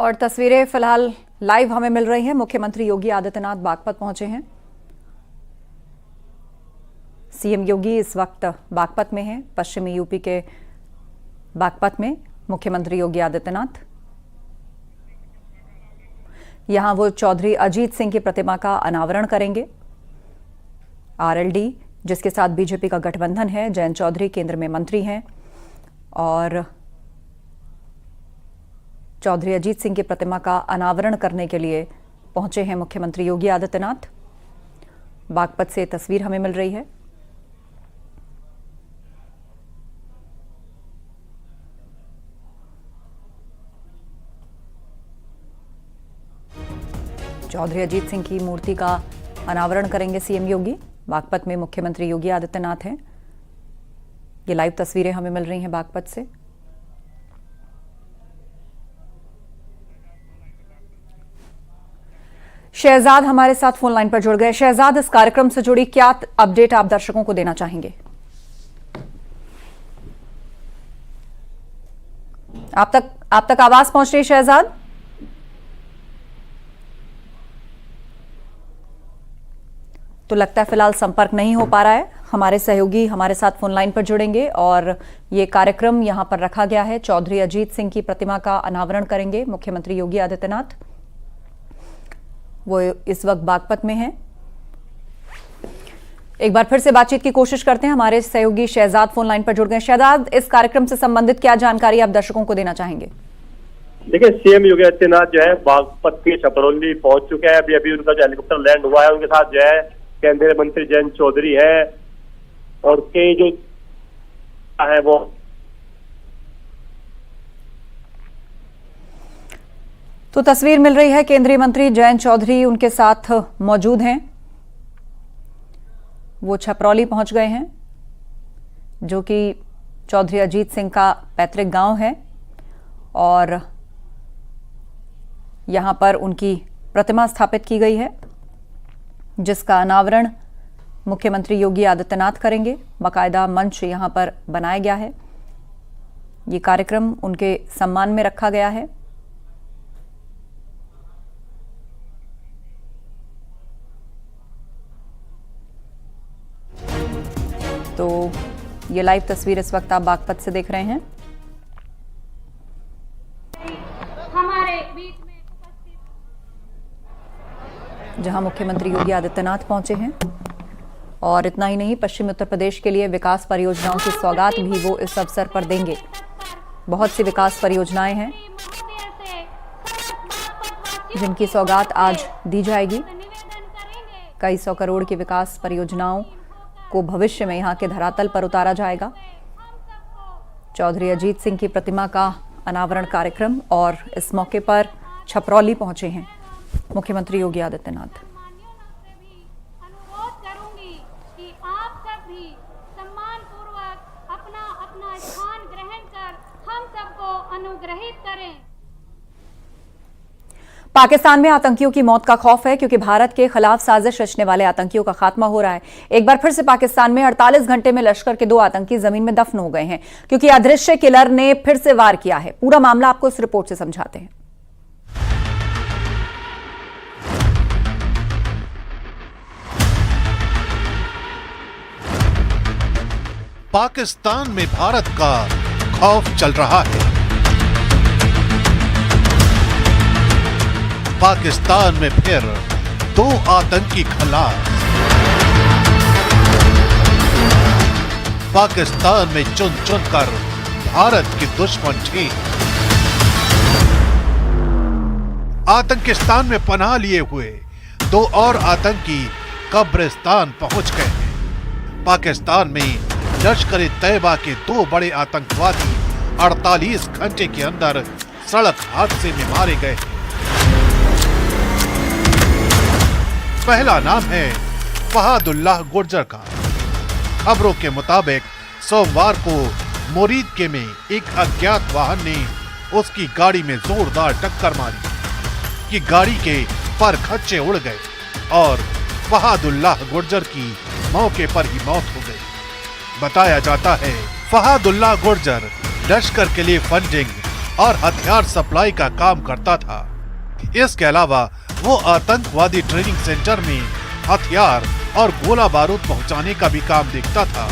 और तस्वीरें फिलहाल लाइव हमें मिल रही हैं। मुख्यमंत्री योगी आदित्यनाथ बागपत पहुंचे हैं। सीएम योगी इस वक्त बागपत में हैं, पश्चिमी यूपी के बागपत में मुख्यमंत्री योगी आदित्यनाथ। यहां वो चौधरी अजीत सिंह की प्रतिमा का अनावरण करेंगे। आरएलडी जिसके साथ बीजेपी का गठबंधन है, जयंत चौधरी केंद्र में मंत्री हैं और चौधरी अजीत सिंह की प्रतिमा का अनावरण करने के लिए पहुंचे हैं मुख्यमंत्री योगी आदित्यनाथ। बागपत से तस्वीर हमें मिल रही है। चौधरी अजीत सिंह की मूर्ति का अनावरण करेंगे सीएम योगी। बागपत में मुख्यमंत्री योगी आदित्यनाथ हैं। ये लाइव तस्वीरें हमें मिल रही हैं बागपत से। शहजाद हमारे साथ फोन लाइन पर जुड़ गए। शहजाद, इस कार्यक्रम से जुड़ी क्या अपडेट आप दर्शकों को देना चाहेंगे? आप तक आवाज पहुंच रही है शहजाद? तो लगता है फिलहाल संपर्क नहीं हो पा रहा है। हमारे सहयोगी हमारे साथ फोन लाइन पर जुड़ेंगे और ये कार्यक्रम यहां पर रखा गया है। चौधरी अजीत सिंह की प्रतिमा का अनावरण करेंगे मुख्यमंत्री योगी आदित्यनाथ। वो इस वक्त बागपत में हैं। एक बार फिर से बातचीत की कोशिश करते हैं। हमारे सहयोगी शहजाद फोन लाइन पर जुड़ गए। शहजाद, इस कार्यक्रम से संबंधित क्या जानकारी आप दर्शकों को देना चाहेंगे? देखिए, सीएम योगी आदित्यनाथ जो है बागपत के छपरौली पहुंच चुके हैं। अभी उनका जो हेलीकॉप्टर लैंड हुआ है, उनके साथ जो है केंद्रीय मंत्री जयंत चौधरी है और कई जो है वो तो तस्वीर मिल रही है। केंद्रीय मंत्री जयंत चौधरी उनके साथ मौजूद हैं। वो छपरौली पहुंच गए हैं, जो कि चौधरी अजीत सिंह का पैतृक गांव है और यहां पर उनकी प्रतिमा स्थापित की गई है, जिसका अनावरण मुख्यमंत्री योगी आदित्यनाथ करेंगे। बाकायदा मंच यहां पर बनाया गया है। ये कार्यक्रम उनके सम्मान में रखा गया है। तो ये लाइव तस्वीर इस वक्त आप बागपत से देख रहे हैं। हमारे बीच में जहां मुख्यमंत्री योगी आदित्यनाथ पहुंचे हैं और इतना ही नहीं, पश्चिमी उत्तर प्रदेश के लिए विकास परियोजनाओं की सौगात भी वो इस अवसर पर देंगे। बहुत सी विकास परियोजनाएं हैं जिनकी सौगात आज दी जाएगी। कई 100 करोड़ की विकास परियोजनाओं को भविष्य में यहां के धरातल पर उतारा जाएगा। चौधरी अजीत सिंह की प्रतिमा का अनावरण कार्यक्रम और इस मौके पर छपरौली पहुंचे हैं मुख्यमंत्री योगी आदित्यनाथ। अनुरोध करूंगी कि आप सब भी सम्मानपूर्वक अपना अपना स्थान ग्रहण कर हम सबको अनुग्रहित करें। पाकिस्तान में आतंकियों की मौत का खौफ है, क्योंकि भारत के खिलाफ साजिश रचने वाले आतंकियों का खात्मा हो रहा है। एक बार फिर से पाकिस्तान में 48 घंटे में लश्कर के 2 आतंकी जमीन में दफन हो गए हैं, क्योंकि अदृश्य किलर ने फिर से वार किया है। पूरा मामला आपको इस रिपोर्ट से समझाते हैं। पाकिस्तान में भारत का खौफ चल रहा है। पाकिस्तान में फिर 2 आतंकी खलास। पाकिस्तान में चुन चुन कर भारत के दुश्मन ठीक। आतंकिस्तान में पनाह लिए हुए 2 और आतंकी कब्रिस्तान पहुंच गए हैं। पाकिस्तान में लश्कर तैयबा के 2 बड़े आतंकवादी 48 घंटे के अंदर सड़क हादसे में मारे गए। पहला नाम है फहादुल्लाह गुर्जर का। खबरों के मुताबिक सोमवार को मोरीदके में एक अज्ञात वाहन ने उसकी गाड़ी में जोरदार टक्कर मारी कि गाड़ी के पर खच्चे उड़ गए और फहादुल्लाह गुर्जर की मौके पर ही मौत हो गई। बताया जाता है फहादुल्लाह गुर्जर लश्कर के लिए फंडिंग और हथियार सप्लाई का काम करता था। इसके अलावा वो आतंकवादी ट्रेनिंग सेंटर में हथियार और गोला बारूद पहुंचाने का भी काम देखता था।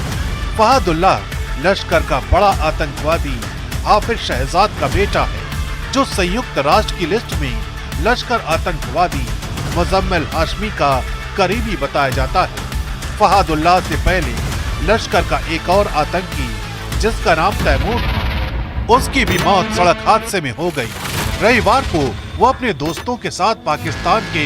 फहदुल्लाह लश्कर का बड़ा आतंकवादी हाफिज शहजाद का बेटा है, जो संयुक्त राष्ट्र की लिस्ट में लश्कर आतंकवादी मुजम्मिल हाशमी का करीबी बताया जाता है। फहदुल्लाह से पहले लश्कर का एक और आतंकी जिसका नाम तैमूर था, उसकी भी मौत सड़क हादसे में हो गई। रविवार को वो अपने दोस्तों के साथ पाकिस्तान के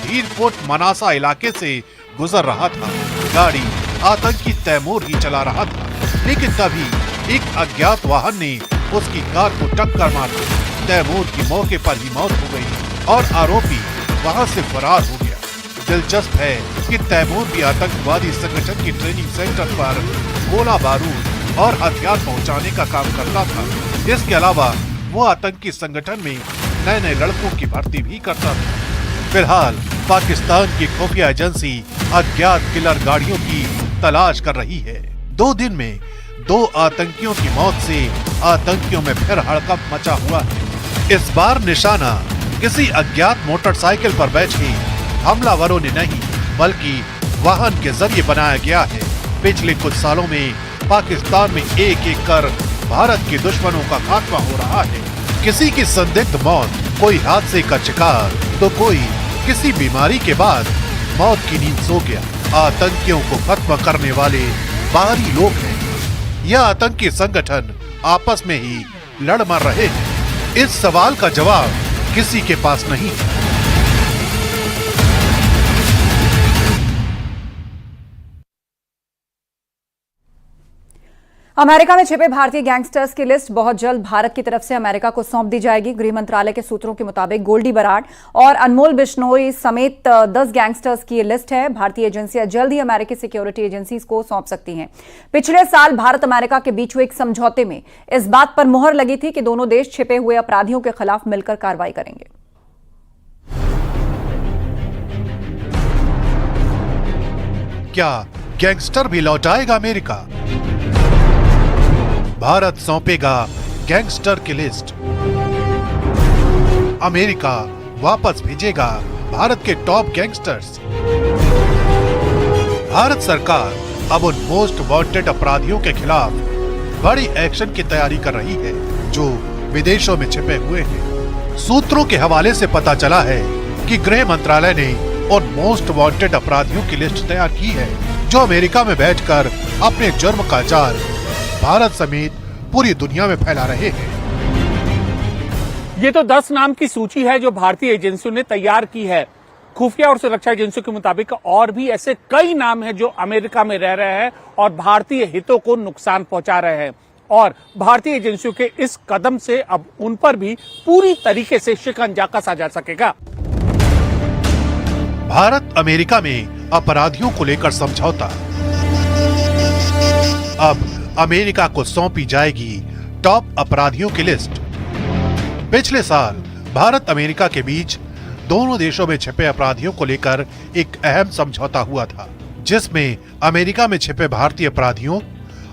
धीरकोट मनासा इलाके से गुजर रहा था। गाड़ी आतंकी तैमूर ही चला रहा था, लेकिन तभी एक अज्ञात वाहन ने उसकी कार को टक्कर मार दी। तैमूर की मौके पर ही मौत हो गई और आरोपी वहां से फरार हो गया। दिलचस्प है कि तैमूर भी आतंकवादी संगठन की ट्रेनिंग सेंटर पर गोला बारूद और हथियार पहुंचाने का काम करता था। इसके अलावा वो आतंकी संगठन में नए नए लड़कों की भर्ती भी करता था। फिलहाल पाकिस्तान की खुफिया एजेंसी अज्ञात किलर गाड़ियों की तलाश कर रही है। 2 दिन में 2 आतंकियों की मौत से आतंकियों में फिर हड़कंप मचा हुआ है। इस बार निशाना किसी अज्ञात मोटरसाइकिल पर बैठे हमलावरों ने नहीं, बल्कि वाहन के जरिए बनाया गया है। पिछले कुछ सालों में पाकिस्तान में एक एक कर भारत के दुश्मनों का खात्मा हो रहा है। किसी की संदिग्ध मौत, कोई हादसे का शिकार, तो कोई किसी बीमारी के बाद मौत की नींद सो गया। आतंकियों को खत्म करने वाले बाहरी लोग हैं। यह आतंकी संगठन आपस में ही लड़ मर रहे हैं। इस सवाल का जवाब किसी के पास नहीं है। अमेरिका में छिपे भारतीय गैंगस्टर्स की लिस्ट बहुत जल्द भारत की तरफ से अमेरिका को सौंप दी जाएगी। गृह मंत्रालय के सूत्रों के मुताबिक गोल्डी बराड़ और अनमोल बिश्नोई समेत 10 गैंगस्टर्स की ये लिस्ट है। भारतीय एजेंसियां जल्द ही अमेरिकी सिक्योरिटी एजेंसीज को सौंप सकती हैं। पिछले साल भारत अमेरिका के बीच हुए एक समझौते में इस बात पर मुहर लगी थी कि दोनों देश छिपे हुए अपराधियों के खिलाफ मिलकर कार्रवाई करेंगे। क्या गैंगस्टर भी लौटाएगा अमेरिका? भारत सौंपेगा गैंगस्टर की लिस्ट। अमेरिका वापस भेजेगा भारत के टॉप गैंगस्टर्स। भारत सरकार अब उन मोस्ट वांटेड अपराधियों के खिलाफ बड़ी एक्शन की तैयारी कर रही है जो विदेशों में छिपे हुए हैं। सूत्रों के हवाले से पता चला है कि गृह मंत्रालय ने उन मोस्ट वांटेड अपराधियों की लिस्ट तैयार की है जो अमेरिका में बैठकर अपने जुर्म का जाल भारत समेत पूरी दुनिया में फैला रहे हैं। ये तो 10 नाम की सूची है जो भारतीय एजेंसियों ने तैयार की है। खुफिया और सुरक्षा एजेंसियों के मुताबिक और भी ऐसे कई नाम हैं जो अमेरिका में रह रहे हैं और भारतीय हितों को नुकसान पहुंचा रहे हैं। और भारतीय एजेंसियों के इस कदम से अब उन पर भी पूरी तरीके से शिकंजा कसा जा सकेगा। भारत अमेरिका में अपराधियों को लेकर समझौता। अब अमेरिका को सौंपी जाएगी टॉप अपराधियों की लिस्ट। पिछले साल भारत अमेरिका के बीच दोनों देशों में छिपे अपराधियों को लेकर एक अहम समझौता हुआ था, जिसमें अमेरिका में छिपे भारतीय अपराधियों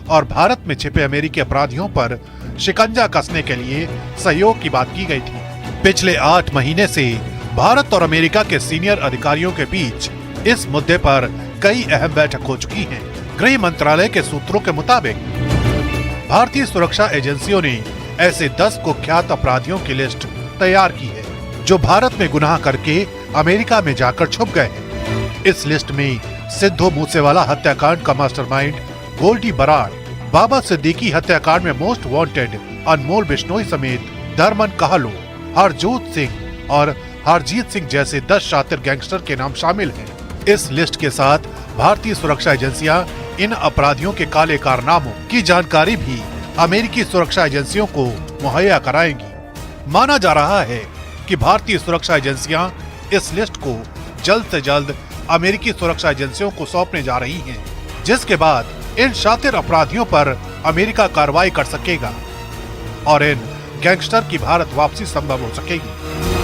और भारत में छिपे अमेरिकी अपराधियों पर शिकंजा कसने के लिए सहयोग की बात की गई थी। पिछले 8 महीने से भारत और अमेरिका के सीनियर अधिकारियों के बीच इस मुद्दे पर कई अहम बैठक हो चुकी हैं। गृह मंत्रालय के सूत्रों के मुताबिक भारतीय सुरक्षा एजेंसियों ने ऐसे 10 कुख्यात अपराधियों की लिस्ट तैयार की है जो भारत में गुनाह करके अमेरिका में जाकर छुप गए हैं। इस लिस्ट में सिद्धू मूसेवाला हत्याकांड का मास्टरमाइंड गोल्डी बराड़, बाबा सिद्दीकी हत्याकांड में मोस्ट वांटेड अनमोल बिश्नोई समेत दरमन कहलो, हरजोत सिंह और हरजीत सिंह जैसे 10 शातिर गैंगस्टर के नाम शामिल हैं। इस लिस्ट के साथ भारतीय सुरक्षा एजेंसियां इन अपराधियों के काले कारनामों की जानकारी भी अमेरिकी सुरक्षा एजेंसियों को मुहैया कराएंगी। माना जा रहा है कि भारतीय सुरक्षा एजेंसियां इस लिस्ट को जल्द से जल्द अमेरिकी सुरक्षा एजेंसियों को सौंपने जा रही हैं, जिसके बाद इन शातिर अपराधियों पर अमेरिका कार्रवाई कर सकेगा और इन गैंगस्टर की भारत वापसी संभव हो सकेगी।